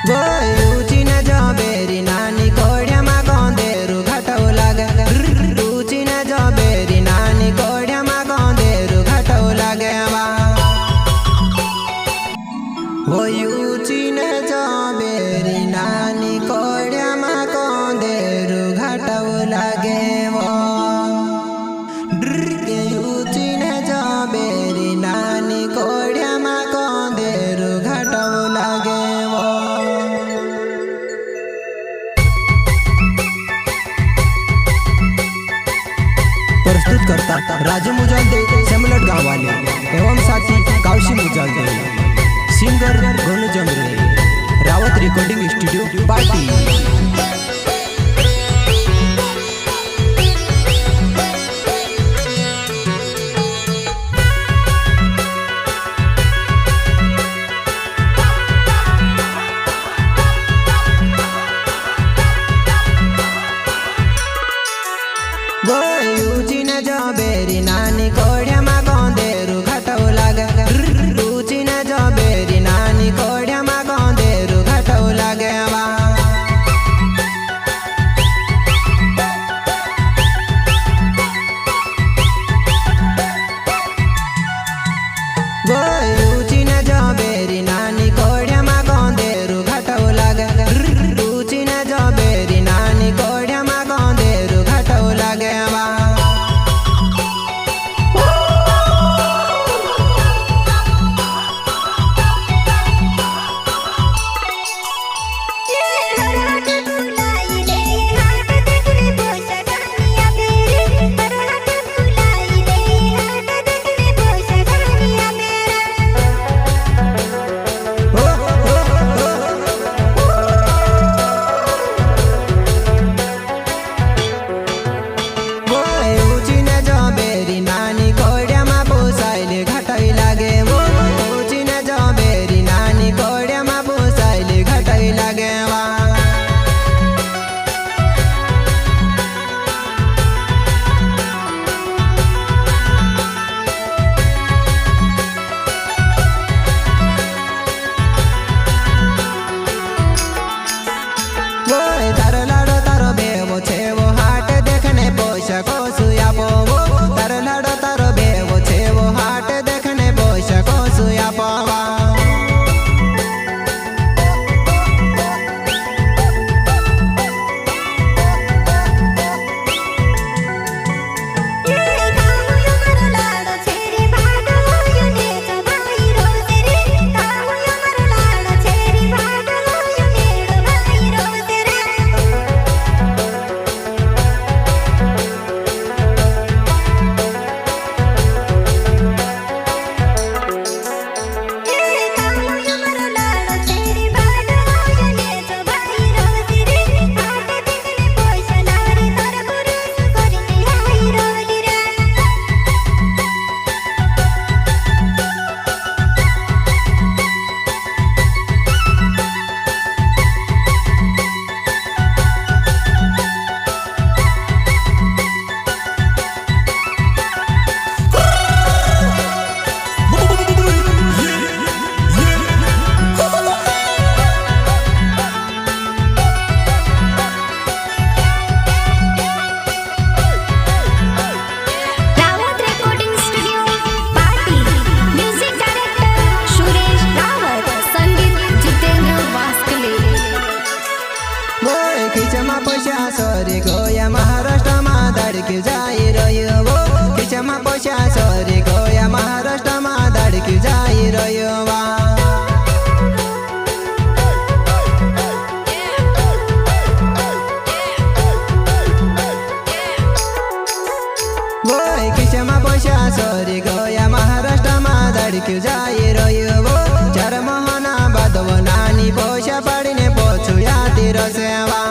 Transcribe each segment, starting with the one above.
रुचीने जबेरी नानी कोड्यामा गोंदेरू घाटव लागे रुचीने जबेरी नानी कोड्यामा गोंदेरू घाटव लागे रुचीने जबेरी नानी कोड्यामा गोंदेरू घाटव लागे रुचीने जबेरी नानी कोड्यामा गोंदेरू घाटव लागे प्रस्तुत करता राजू मुजालदे सेमलट गाँव वाले एवं साथी कावशी मुजालदे सिंगर गोनू जमरे रावत रिकॉर्डिंग स्टूडियो पार्टी। रुचीने जबेरी नानी कोड्यामा गोंदेरू घाटव लागे रुचीने जबेरी नानी कोड्यामा गोंदेरू घाटव लागे रुचीने जबेरी नानी कोड्यामा गोंदेरू घाटव लागे रुचीने जबेरी नानी कोड्यामा गोंदेरू घाटव लागे खिचमा पैसा सरी गया महाराष्ट्रमा धडकी जाइरह्यो खिचमा पैसा सरी गया महाराष्ट्रमा धडकी जाइरह्यो खिचमा पैसा सरी गया महाराष्ट्रमा धडकी जाइरह्यो चार महिना बाद नानी पैसा पाडिने पछि यातिर सेवा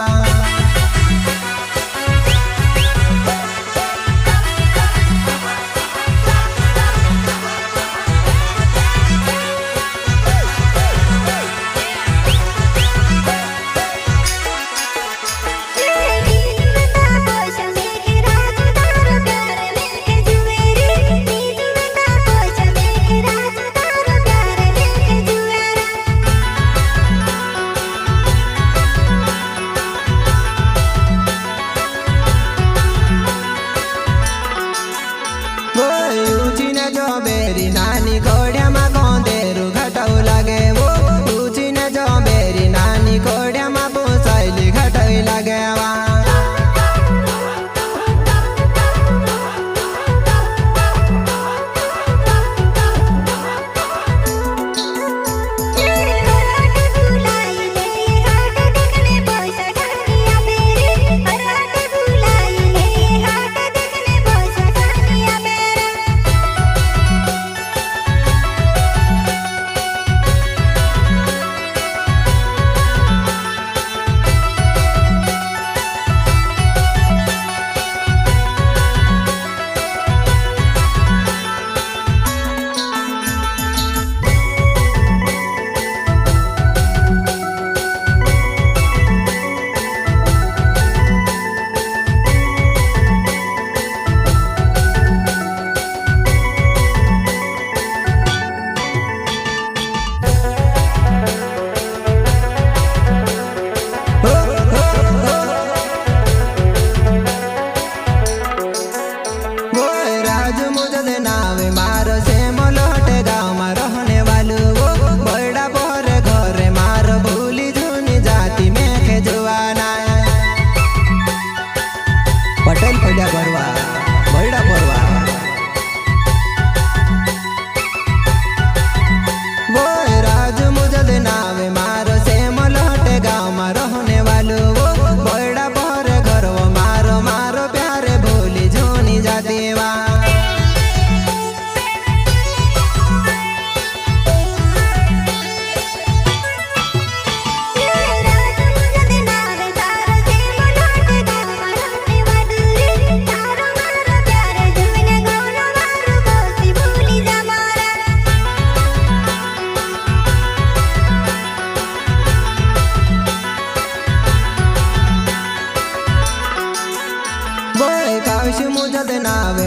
मुझा दे नावे